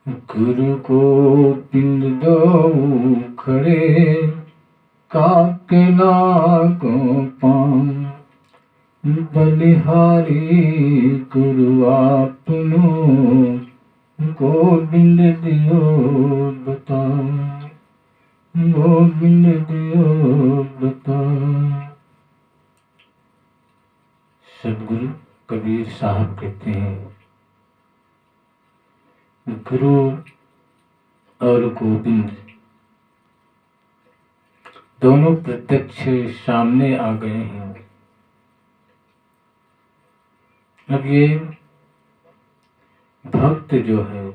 गुरु गोबिंद दो खड़े, काके लागो पाँव। बलिहारी गुरु आपनो, गोबिंद दियो बताओ, गोबिंद दियो बताओ। सदगुरु कबीर साहब कहते हैं, गुरु और गोविंद दोनों प्रत्यक्ष सामने आ गए हैं। अब ये भक्त जो है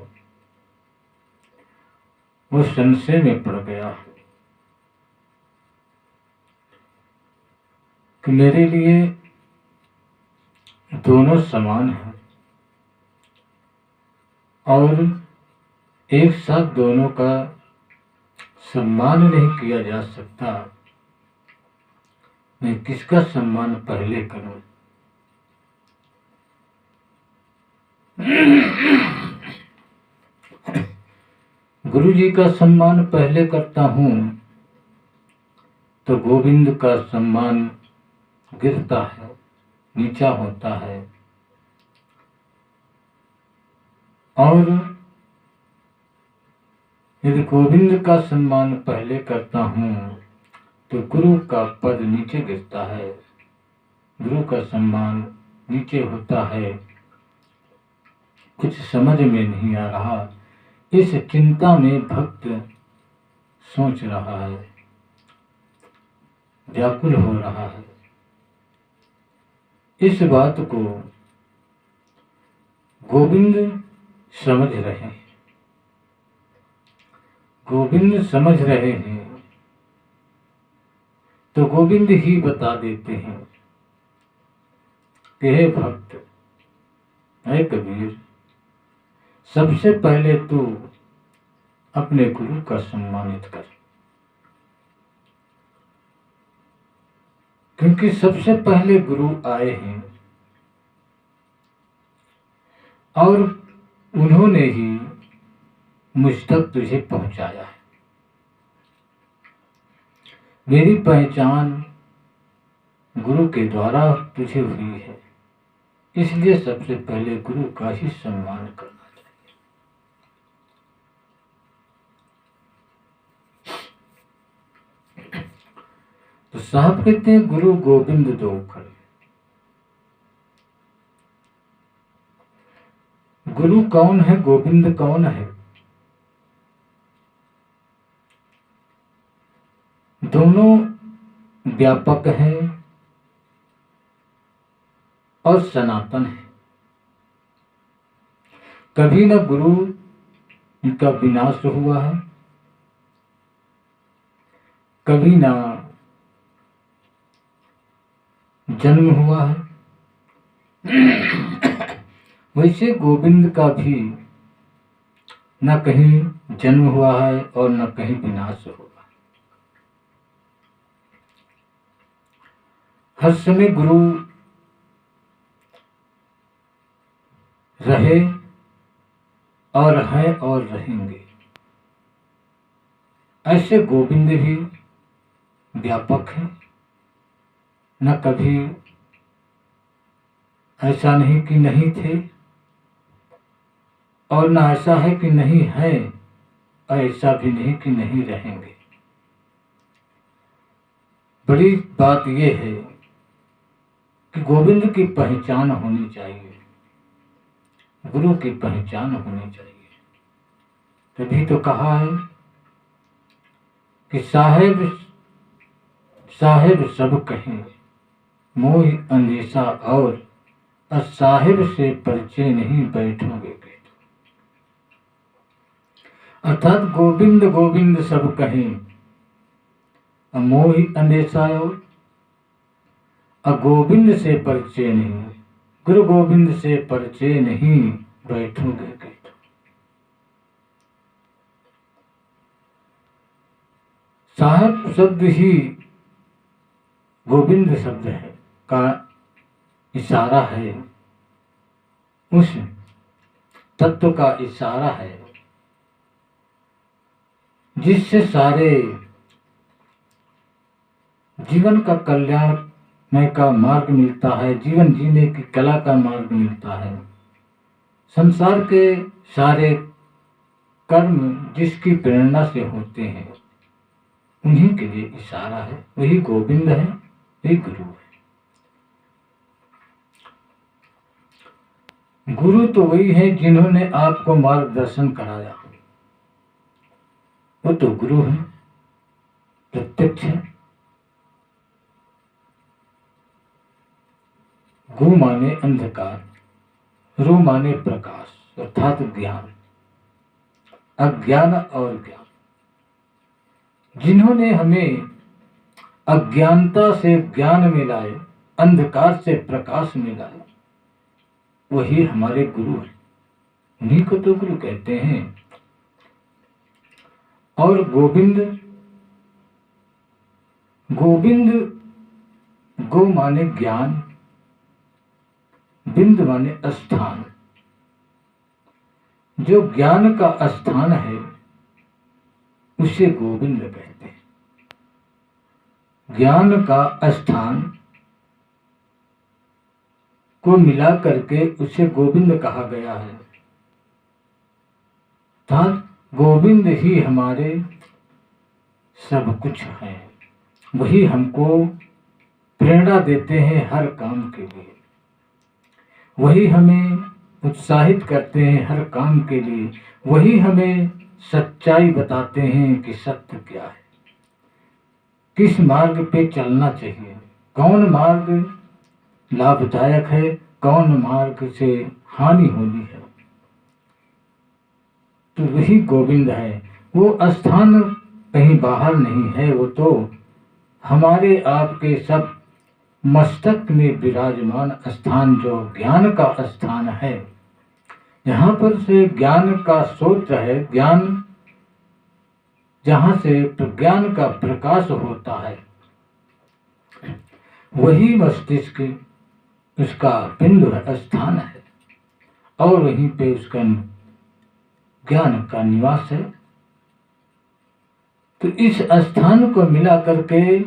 वो संशय में पड़ गया कि मेरे लिए दोनों समान हैं और एक साथ दोनों का सम्मान नहीं किया जा सकता। मैं किसका सम्मान पहले करूं? गुरु जी का सम्मान पहले करता हूं तो गोविंद का सम्मान गिरता है, नीचा होता है। और यदि गोविंद का सम्मान पहले करता हूं तो गुरु का पद नीचे गिरता है, गुरु का सम्मान नीचे होता है। कुछ समझ में नहीं आ रहा। इस चिंता में भक्त सोच रहा है, व्याकुल हो रहा है। इस बात को गोविंद समझ रहे हैं, गोविंद समझ रहे हैं तो गोविंद ही बता देते हैं कि हे भक्त, हे कबीर, सबसे पहले तू अपने गुरु का सम्मानित कर, क्योंकि सबसे पहले गुरु आए हैं और उन्होंने ही मुझ तक तुझे पहुंचाया है। मेरी पहचान गुरु के द्वारा तुझे हुई है, इसलिए सबसे पहले गुरु का ही सम्मान करना चाहिए। तो साहब कहते हैं, गुरु गोविंद दो खड़े। गुरु कौन है, गोविंद कौन है? दोनों व्यापक हैं और सनातन है। कभी न गुरु का विनाश हुआ है, कभी ना जन्म हुआ है। वैसे गोविंद का भी न कहीं जन्म हुआ है और न कहीं विनाश हुआ। हर समय गुरु रहे और है और रहेंगे। ऐसे गोविंद भी व्यापक है, न कभी ऐसा नहीं कि नहीं थे और न ऐसा है कि नहीं है, ऐसा भी नहीं कि नहीं रहेंगे। बड़ी बात यह है कि गोविंद की पहचान होनी चाहिए, गुरु की पहचान होनी चाहिए। तभी तो कहा है कि साहेब साहेब सब कहें, मोह अंदेशा और साहेब से परिचय नहीं बैठोगे बैठो। अर्थात गोविंद गोविंद सब कहें, मोह अंदेशा और गोविंद से परिचय नहीं, गुरु गोविंद से परिचय नहीं बैठोगे बैठो। साहब शब्द ही गोविंद शब्द है का इशारा है, उस तत्व का इशारा है जिससे सारे जीवन का कल्याणमय का मार्ग मिलता है, जीवन जीने की कला का मार्ग मिलता है। संसार के सारे कर्म जिसकी प्रेरणा से होते हैं उन्हीं के लिए इशारा है, वही गोविंद है, वही गुरु है। गुरु तो वही है जिन्होंने आपको मार्गदर्शन कराया, वो तो गुरु है, प्रत्यक्ष है। गु माने अंधकार, रु माने प्रकाश अर्थात ज्ञान, अज्ञान और ज्ञान। जिन्होंने हमें अज्ञानता से ज्ञान में लाए, अंधकार से प्रकाश में लाए, वही हमारे गुरु हैं। उन्हीं को तो गुरु कहते हैं। और गोविंद, गोविंद गो माने ज्ञान, बिंद माने स्थान। जो ज्ञान का स्थान है उसे गोविंद कहते हैं। ज्ञान का स्थान को मिला करके उसे गोविंद कहा गया है। गोविंद ही हमारे सब कुछ हैं, वही हमको प्रेरणा देते हैं हर काम के लिए, वही हमें उत्साहित करते हैं हर काम के लिए, वही हमें सच्चाई बताते हैं कि सत्य क्या है, किस मार्ग पे चलना चाहिए, कौन मार्ग लाभदायक है, कौन मार्ग से हानि होनी है। तो वही गोविंद है। वो स्थान कहीं बाहर नहीं है, वो तो हमारे आपके सब मस्तक में विराजमान स्थान जो ज्ञान का स्थान है, यहाँ पर से ज्ञान का स्रोत है, ज्ञान जहाँ से ज्ञान का प्रकाश होता है, वही मस्तिष्क उसका बिंदु है, स्थान है, और वहीं पे उसका ज्ञान का निवास है। तो इस स्थान को मिला करके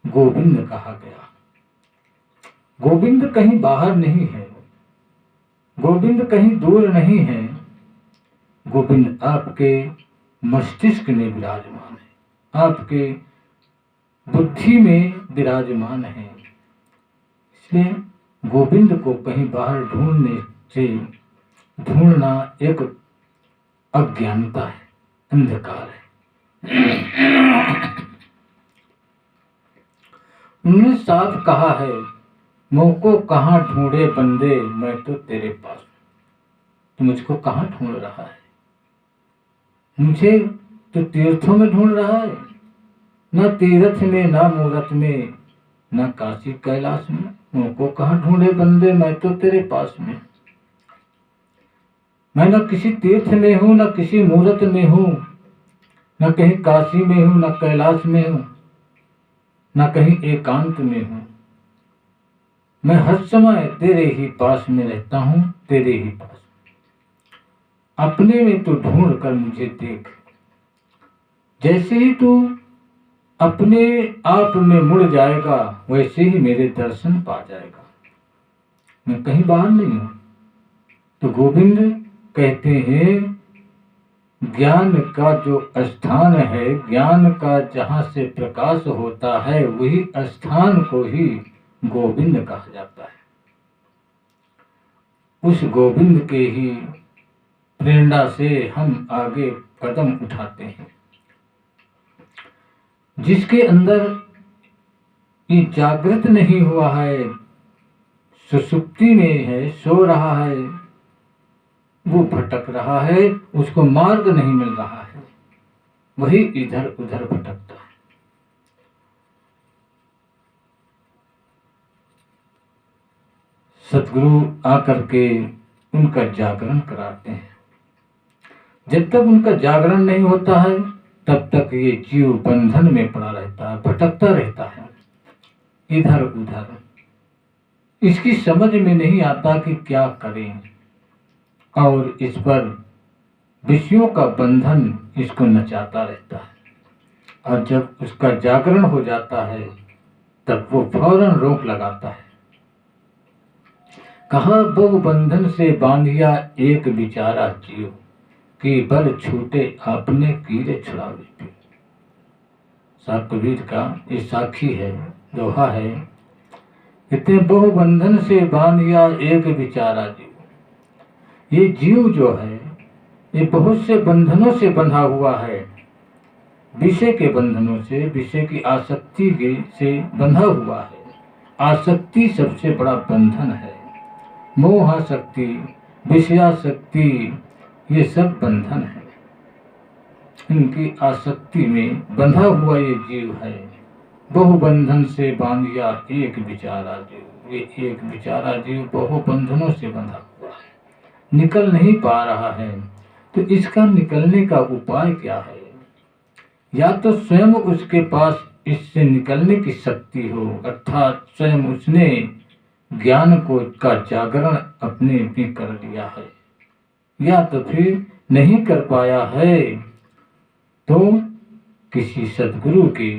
गोविंद कहा गया। गोविंद कहीं बाहर नहीं है, गोविंद कहीं दूर नहीं है, गोविंद आपके मस्तिष्क में विराजमान है, आपके बुद्धि में विराजमान है। इसलिए गोविंद को कहीं बाहर ढूंढने से ढूंढना एक अज्ञानता है, अंधकार है। उन्होंने साफ कहा है, मुझको कहाँ ढूंढे बंदे, मैं तो तेरे पास। तो मुझको कहाँ ढूंढ रहा है? मुझे तो तीर्थों में ढूंढ रहा है, न तीर्थ में, न मूरत में, न काशी कैलाश में। मुझको कहाँ ढूंढे बंदे, मैं तो तेरे पास में। मैं न किसी तीर्थ में हूँ, न किसी मूरत में हूँ, न कहीं काशी में हूँ, न कैलाश में हूँ, न कहीं एकांत में हूँ। मैं हर समय तेरे ही पास में रहता हूँ, तेरे ही पास। अपने में तू ढूंढ कर मुझे देख। जैसे ही तू अपने आप में मुड़ जाएगा, वैसे ही मेरे दर्शन पा जाएगा। मैं कहीं बाहर नहीं हूँ। तो गोविंद कहते हैं, ज्ञान का जो स्थान है, ज्ञान का जहाँ से प्रकाश होता है, वही स्थान को ही गोविंद कहा जाता है। उस गोविंद के ही प्रेरणा से हम आगे कदम उठाते हैं। जिसके अंदर ये जागृत नहीं हुआ है, सुसुप्ति में है, सो रहा है, वो भटक रहा है, उसको मार्ग नहीं मिल रहा है, वही इधर उधर भटकता है। सतगुरु आकर के उनका जागरण कराते हैं। जब तक उनका जागरण नहीं होता है, तब तक ये जीव बंधन में पड़ा रहता है, भटकता रहता है इधर उधर। इसकी समझ में नहीं आता कि क्या करें, और इस पर विषयों का बंधन इसको नचाता रहता है, और जब उसका जागरण हो जाता है तब वो फौरन रोक लगाता है। कहा बहु बंधन से बांधिया एक बिचारा जीव, कि बल छूटे आपने कीरे छुड़ावे पियो। साहब कबीर का ये साखी है, दोहा है। कहते बहु बंधन से बांधिया एक बिचारा जीव। ये जीव जो है ये बहुत से बंधनों से बंधा हुआ है, विषय के बंधनों से, विषय की आसक्ति से बंधा हुआ है। आसक्ति सबसे बड़ा बंधन है। मोहासक्ति, विषयासक्ति, ये सब बंधन है। इनकी आसक्ति में बंधा हुआ ये जीव है। बहु बंधन से बांधिया एक बिचारा जीव। ये एक बिचारा जीव बहु बंधनों से बंधा हुआ है, निकल नहीं पा रहा है। तो इसका निकलने का उपाय क्या है? या तो स्वयं उसके पास इससे निकलने की शक्ति हो, अर्थात स्वयं उसने ज्ञान को का जागरण अपने में कर लिया है, या तो फिर नहीं कर पाया है तो किसी सद्गुरु के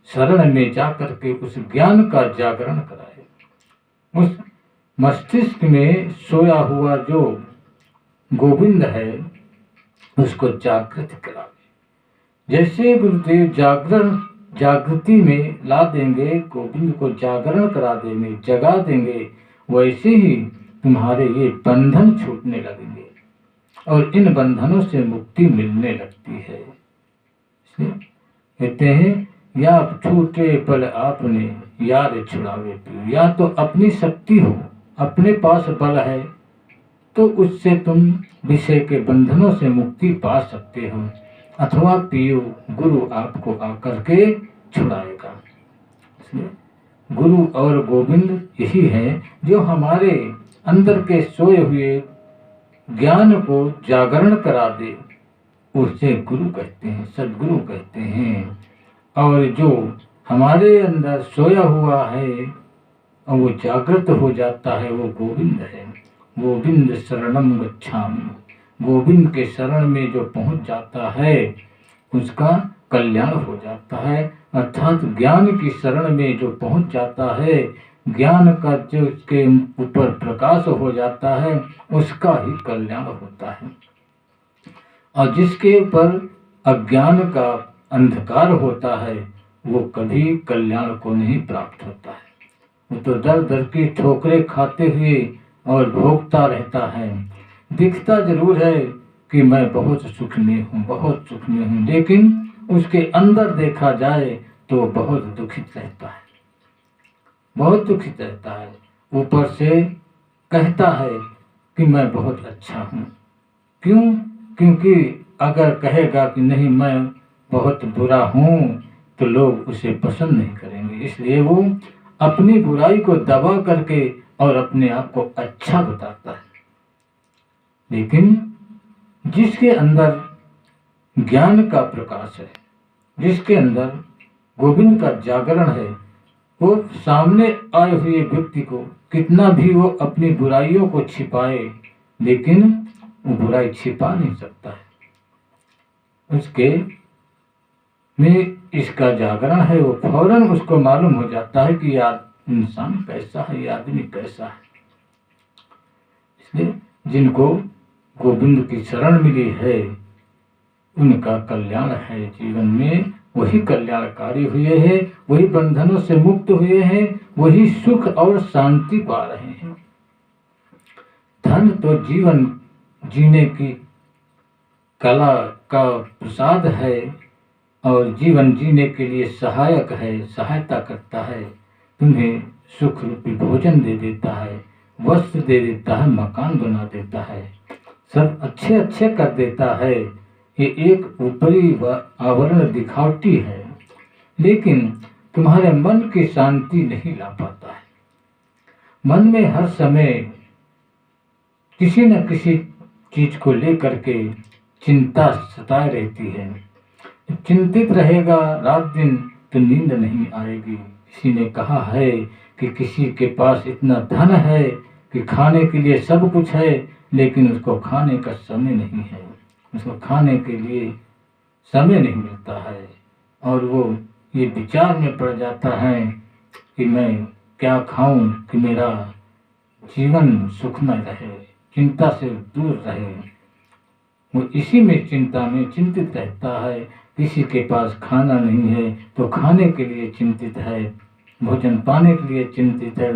शरण में जाकर के उस ज्ञान का जागरण कराए। उस मस्तिष्क में सोया हुआ जो गोविंद है उसको जागृत करावे। जैसे गुरुदेव जागृति में ला देंगे, गोविंद को जागरण करा देंगे, जगा देंगे, वैसे ही तुम्हारे ये बंधन छूटने लगेंगे और इन बंधनों से मुक्ति मिलने लगती है। कहते हैं या छूटे पल आपने यार छुड़ावे पियो। या तो अपनी शक्ति हो, अपने पास बल है तो उससे तुम विषय के बंधनों से मुक्ति पा सकते हो, अथवा पियो, गुरु आपको आकर के छुड़ाएगा। इसलिए गुरु और गोविंद यही है जो हमारे अंदर के सोए हुए ज्ञान को जागरण करा दे, उसे गुरु कहते हैं, सद्गुरु कहते हैं। और जो हमारे अंदर सोया हुआ है और वो जागृत हो जाता है, वो गोविंद है। गोविंद शरणम गच्छामि। गोविंद के शरण में जो पहुंच जाता है उसका कल्याण हो जाता है, अर्थात ज्ञान की शरण में जो पहुंच जाता है, ज्ञान का जो उसके ऊपर प्रकाश हो जाता है उसका ही कल्याण होता है। और जिसके ऊपर अज्ञान का अंधकार होता है वो कभी कल्याण को नहीं प्राप्त होता है। वो तो दर दर की ठोकरें खाते हुए और भोगता रहता है। दिखता जरूर है कि मैं बहुत सुख में हूँ, बहुत सुख में हूँ, लेकिन उसके अंदर देखा जाए तो बहुत दुखित रहता है, बहुत दुखित रहता है। ऊपर से कहता है कि मैं बहुत अच्छा हूँ। क्यों? क्योंकि अगर कहेगा कि नहीं मैं बहुत बुरा हूँ तो लोग उसे पसंद नहीं करेंगे, इसलिए वो अपनी बुराई को दबा करके और अपने आप को अच्छा बताता है। लेकिन जिसके अंदर ज्ञान का प्रकाश है, जिसके अंदर गोविंद का जागरण है, वो सामने आए हुए व्यक्ति को कितना भी वो अपनी बुराइयों को छिपाए, लेकिन वो बुराई छिपा नहीं सकता है। उसके में इसका जागरण है, वो फौरन उसको मालूम हो जाता है कि यार इंसान कैसा है, ये आदमी कैसा है। इसलिए जिनको गोविंद की शरण मिली है उनका कल्याण है जीवन में, वही कल्याणकारी हुए हैं, वही बंधनों से मुक्त हुए हैं, वही सुख और शांति पा रहे हैं। धन तो जीवन जीने की कला का प्रसाद है और जीवन जीने के लिए सहायक है, सहायता करता है। तुम्हें सुख रूपी भोजन दे देता है, वस्त्र दे देता है, मकान बना देता है, सब अच्छे अच्छे कर देता है। ये एक ऊपरी आवरण दिखावटी है, लेकिन तुम्हारे मन की शांति नहीं ला पाता है। मन में हर समय किसी न किसी चीज को लेकर के चिंता सताए रहती है। चिंतित रहेगा रात दिन तो नींद नहीं आएगी। किसी ने कहा है कि किसी के पास इतना धन है कि खाने के लिए सब कुछ है, लेकिन उसको खाने का समय नहीं है। उसको खाने के लिए समय नहीं मिलता है और वो ये विचार में पड़ जाता है कि मैं क्या खाऊं कि मेरा जीवन सुखमय रहे, चिंता से दूर रहे। वो इसी में चिंता में चिंतित रहता है। किसी के पास खाना नहीं है तो खाने के लिए चिंतित है, भोजन पाने के लिए चिंतित है।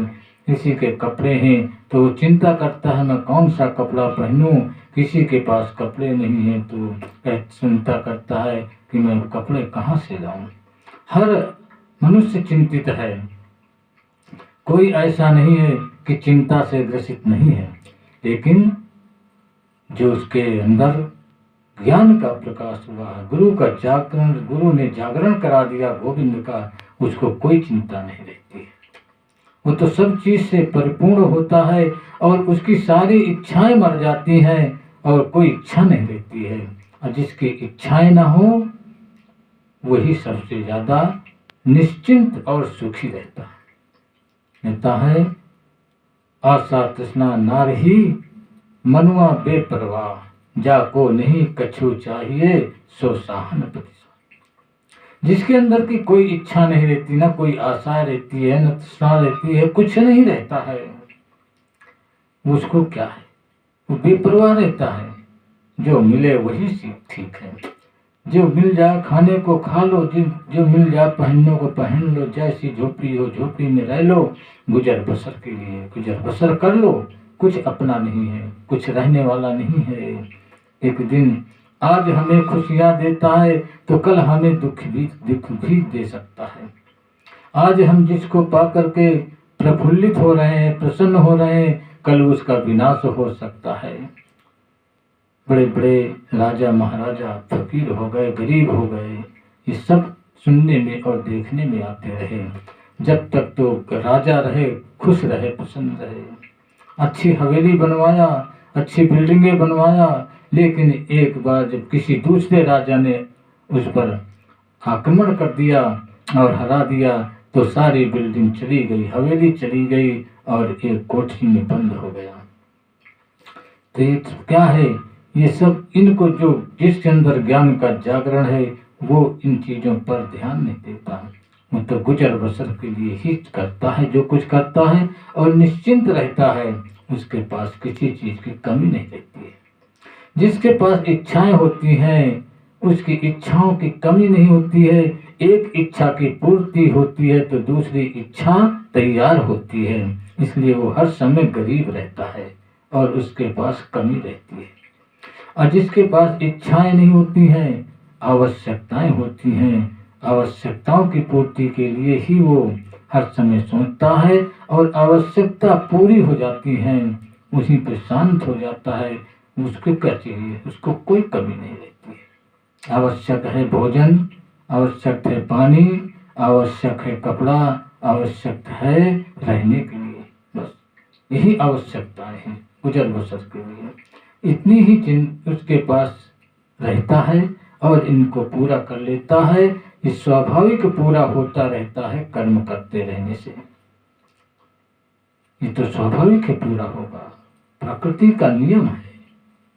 किसी के कपड़े हैं तो वो चिंता करता है मैं कौन सा कपड़ा पहनूं। किसी के पास कपड़े नहीं है तो चिंता करता है कि मैं कपड़े कहाँ से लाऊं। हर मनुष्य चिंतित है, कोई ऐसा नहीं है कि चिंता से ग्रसित नहीं है। लेकिन जो उसके अंदर ज्ञान का प्रकाश हुआ, गुरु का जागरण, गुरु ने जागरण करा दिया गोविंद का, उसको कोई चिंता नहीं रहती है। वो तो सब चीज से परिपूर्ण होता है और उसकी सारी इच्छाएं मर जाती हैं और कोई इच्छा नहीं रहती है। और जिसकी इच्छाएं ना हो वही सबसे ज्यादा निश्चिंत और सुखी रहता है। आशा तृष्णा नारही मनुआ बेपरवाह, जाको नहीं कछु चाहिए सो साहन प्रतिशा। जिसके अंदर की कोई इच्छा नहीं रहती, ना कोई आशा रहती है, न तृष्णा रहती है, कुछ नहीं रहता है, उसको क्या है, वो बेपरवाह रहता है। जो मिले वही ठीक है, जो मिल जाए खाने को खा लो, जो मिल जाए पहनने को पहन लो, जैसी झोपड़ी हो झोपड़ी में रह लो, गुजर बसर के लिए गुजर बसर कर लो। कुछ अपना नहीं है, कुछ रहने वाला नहीं है। एक दिन आज हमें खुशियां देता है तो कल हमें दुख भी दे सकता है। आज हम जिसको पा करके प्रफुल्लित हो रहे हैं, प्रसन्न हो रहे हैं, कल उसका विनाश हो सकता है। बड़े बड़े राजा महाराजा फकीर हो गए, गरीब हो गए, ये सब सुनने में और देखने में आते रहे। जब तक तो राजा रहे, खुश रहे, प्रसन्न रहे, अच्छी हवेली बनवाया, अच्छी बिल्डिंगें बनवाया। लेकिन एक बार जब किसी दूसरे राजा ने उस पर आक्रमण कर दिया और हरा दिया तो सारी बिल्डिंग चली गई, हवेली चली गई और एक कोठरी में बंद हो गया। तो ये क्या है, ये सब इनको जो जिसके अंदर ज्ञान का जागरण है वो इन चीजों पर ध्यान नहीं देता। वो तो गुजर बसर के लिए ही करता है जो कुछ करता है और निश्चिंत रहता है। उसके पास किसी चीज की कमी नहीं रहती है। जिसके पास इच्छाएं होती हैं उसकी इच्छाओं की कमी नहीं होती है। एक इच्छा की पूर्ति होती है तो दूसरी इच्छा तैयार होती है, इसलिए वो हर समय गरीब रहता है और उसके पास कमी रहती है। और जिसके पास इच्छाएं नहीं होती हैं, आवश्यकताएं होती हैं, आवश्यकताओं की पूर्ति के लिए ही वो हर समय सोचता है और आवश्यकता पूरी हो जाती है, उसी पे शांत हो जाता है। उसको क्या चाहिए, उसको कोई कमी नहीं रहती है। आवश्यक है भोजन, आवश्यक है पानी, आवश्यक है कपड़ा, आवश्यक है रहने के लिए, बस यही आवश्यकताएं हैं गुजर बसर के लिए। इतनी ही उसके पास रहता है और इनको पूरा कर लेता है। ये स्वाभाविक पूरा होता रहता है कर्म करते रहने से। ये तो स्वाभाविक है पूरा होगा, प्रकृति का नियम है,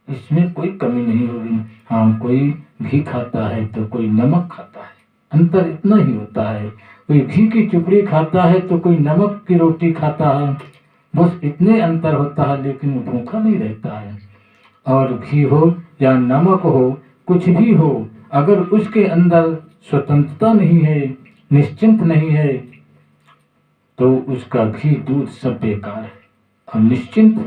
इसमें कोई कमी नहीं होगी। हाँ, कोई घी खाता है तो कोई नमक खाता है, अंतर इतना ही होता है। कोई घी की चुपड़ी खाता है तो कोई नमक की रोटी खाता है, बस इतने अंतर होता है, लेकिन वो भूखा नहीं रहता है। और घी हो या नमक हो, कुछ भी हो, अगर उसके अंदर स्वतंत्रता नहीं है, निश्चिंत नहीं है, तो उसका घी दूध सब बेकार है। और निश्चिंत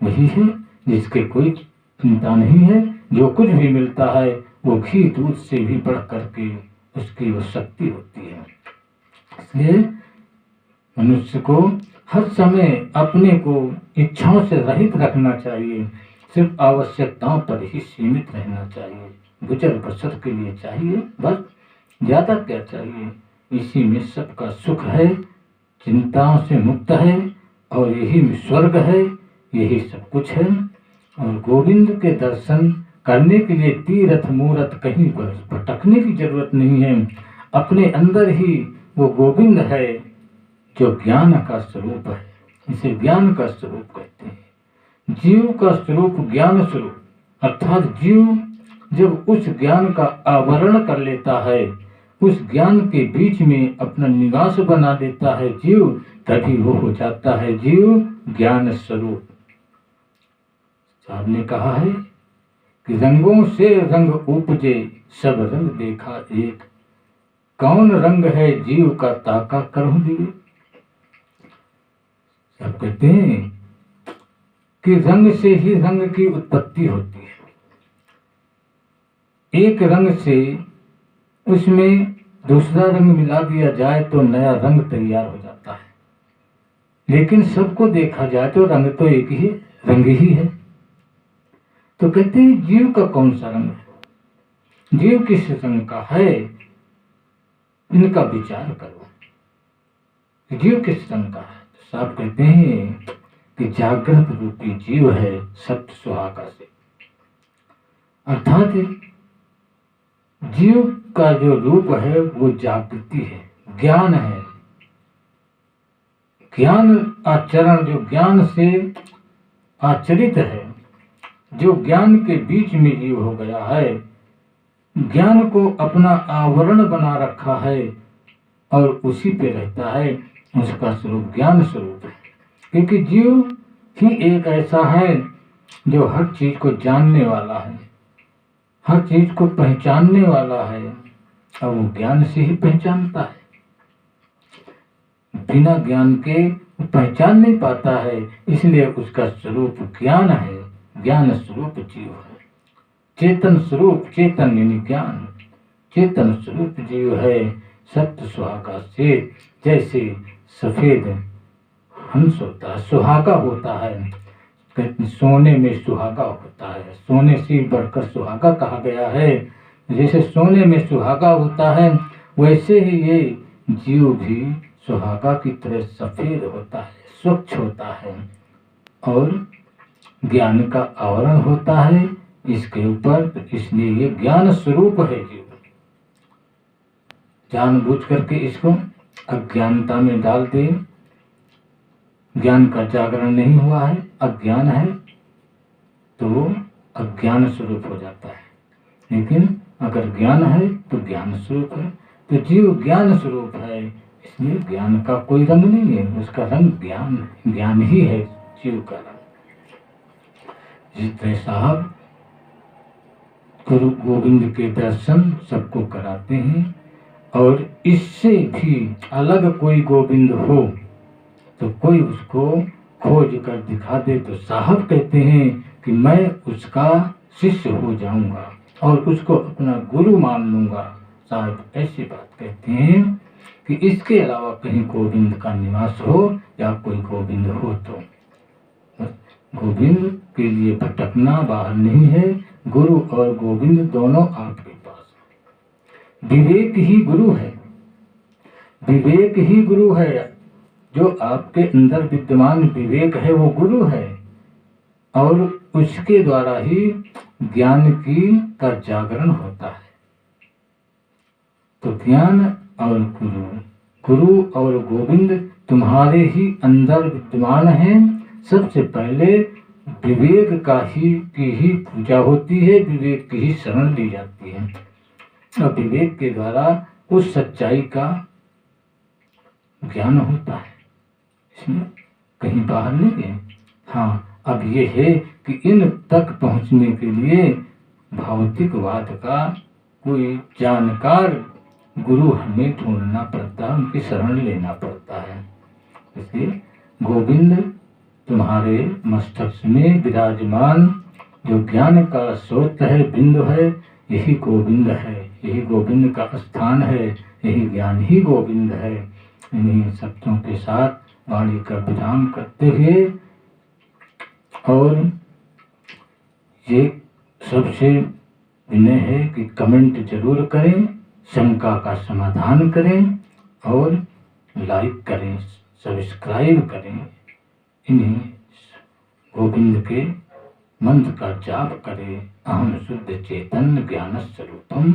वही है जिसके कोई चिंता नहीं है, जो कुछ भी मिलता है वो घी दूध से भी बढ़ करके उसकी वो शक्ति होती है। इसलिए मनुष्य को हर समय अपने को इच्छाओं से रहित रखना चाहिए, सिर्फ आवश्यकताओं पर ही सीमित रहना चाहिए, गुजर बसर के लिए चाहिए, बस ज्यादा क्या चाहिए। इसी में सबका सुख है, चिंताओं से मुक्त है और यही स्वर्ग है, यही सब कुछ है। और गोविंद के दर्शन करने के लिए तीर्थ मूरत कहीं पर भटकने की जरूरत नहीं है। अपने अंदर ही वो गोविंद है जो ज्ञान का स्वरूप है, इसे ज्ञान का स्वरूप कहते हैं। जीव का स्वरूप ज्ञान स्वरूप, अर्थात जीव जब उस ज्ञान का आवरण कर लेता है, उस ज्ञान के बीच में अपना निवास बना लेता है जीव, तभी वो हो जाता है जीव ज्ञान स्वरूप। साहब ने कहा है कि रंगों से रंग उपजे, सब रंग देखा एक, कौन रंग है जीव का ताका करहूं दिए। सब कहते हैं कि रंग से ही रंग की उत्पत्ति होती है। एक रंग से उसमें दूसरा रंग मिला दिया जाए तो नया रंग तैयार हो जाता है, लेकिन सबको देखा जाए तो रंग तो एक ही रंग ही है। तो कहते हैं जीव का कौन सा रंग है, जीव किस रंग का है, इनका विचार करो। जीव किस रंग का है? तो साहब कहते हैं कि जागृत रूपी जीव है सप्त सुहागा से, अर्थात जीव का जो रूप है वो जागृति है, ज्ञान है। ज्ञान आचरण, जो ज्ञान से आचरित है, जो ज्ञान के बीच में जीव हो गया है, ज्ञान को अपना आवरण बना रखा है और उसी पे रहता है, उसका स्वरूप ज्ञान स्वरूप है। क्योंकि जीव ही एक ऐसा है जो हर चीज को जानने वाला है, हर चीज को पहचानने वाला है, और वो ज्ञान से ही पहचानता है। बिना ज्ञान के पहचान नहीं पाता है, इसलिए उसका स्वरूप ज्ञान है, ज्ञान स्वरूप जीव है। चेतन स्वरूप, चेतन यानी ज्ञान, चेतन स्वरूप जीव है सप्त सुहागा से। जैसे सफेद हंस होता है, सुहागा होता है, सोने में सुहागा होता है, सोने से बढ़कर सुहागा कहा गया है। जैसे सोने में सुहागा होता है, वैसे ही ये जीव भी सुहागा की तरह सफेद होता है, स्वच्छ होता है, और ज्ञान का आवरण होता है इसके ऊपर। तो इसलिए ये ज्ञान स्वरूप है जीव। जानबूझ करके इसको अज्ञानता में डाल दे, ज्ञान का जागरण नहीं हुआ है, अज्ञान है, तो अज्ञान स्वरूप हो जाता है। लेकिन अगर ज्ञान है तो ज्ञान स्वरूप है। तो जीव ज्ञान स्वरूप है, इसलिए ज्ञान का कोई रंग नहीं है, उसका रंग ज्ञान, ज्ञान ही है जीव का रंग। जिस तरह साहब गुरु गोविंद के दर्शन सबको कराते हैं, और इससे भी अलग कोई गोविंद हो तो कोई उसको खोज कर दिखा दे तो साहब कहते हैं कि मैं उसका शिष्य हो जाऊंगा और उसको अपना गुरु मान लूंगा। साहब ऐसी बात कहते हैं कि इसके अलावा कहीं गोविंद का निवास हो या कोई गोविंद हो तो गोविंद के लिए भटकना बाहर नहीं है, गुरु और गोविंद दोनों आपके पास है। विवेक ही गुरु है, विवेक ही गुरु है। जो आपके अंदर विद्यमान विवेक है वो गुरु है, और उसके द्वारा ही ज्ञान का जागरण होता है। तो ज्ञान और गुरु, गुरु और गोविंद तुम्हारे ही अंदर विद्यमान हैं। सबसे पहले विवेक की ही पूजा होती है, विवेक की ही शरण ली जाती है, और विवेक के द्वारा उस सच्चाई का ज्ञान होता है। इसमें कहीं बाहर नहीं गए। हाँ, अब ये है कि इन तक पहुंचने के लिए भौतिकवाद का कोई जानकार गुरु हमें ढूंढना पड़ता है, उनकी शरण लेना पड़ता है। इसलिए गोविंद तुम्हारे मस्तक में विराजमान जो ज्ञान का स्रोत है, बिंदु है, यही गोविंद है, यही गोविंद का स्थान है, यही ज्ञान ही गोविंद है। इन्हीं शब्दों के साथ वाणी का विराम करते हुए, और ये सबसे विनय है कि कमेंट जरूर करें, शंका का समाधान करें, और लाइक करें, सब्सक्राइब करें। इन्हीं गोविंद के मंत्र का जाप करें। अहम शुद्ध चेतन ज्ञान स्वरूपम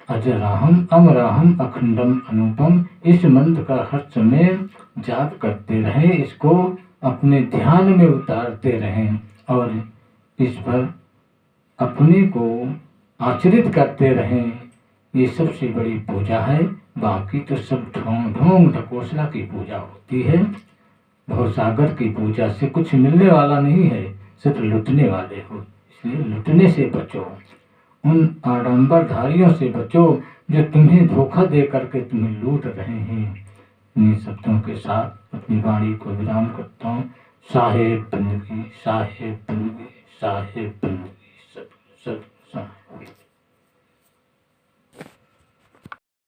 अजराहम अमराहम अखंडम अनुपम। इस मंत्र का हर समय जाप करते रहें, इसको अपने ध्यान में उतारते रहें, और इस पर अपने को आचरित करते रहें, ये सबसे बड़ी पूजा है। बाकी तो सब ढोंग ढोंग ढकोसला की पूजा होती है। भवसागर की पूजा से कुछ मिलने वाला नहीं है, सिर्फ लुटने वाले हो। इसलिए लुटने से बचो, उन आडंबरधारियों से बचो जो तुम्हें धोखा दे करके तुम्हें लूट रहे हैं। इन शब्दों के साथ अपनी वाणी को विराम करता हूँ। साहेब बंदगी, साहेब बंदगी, साहेब।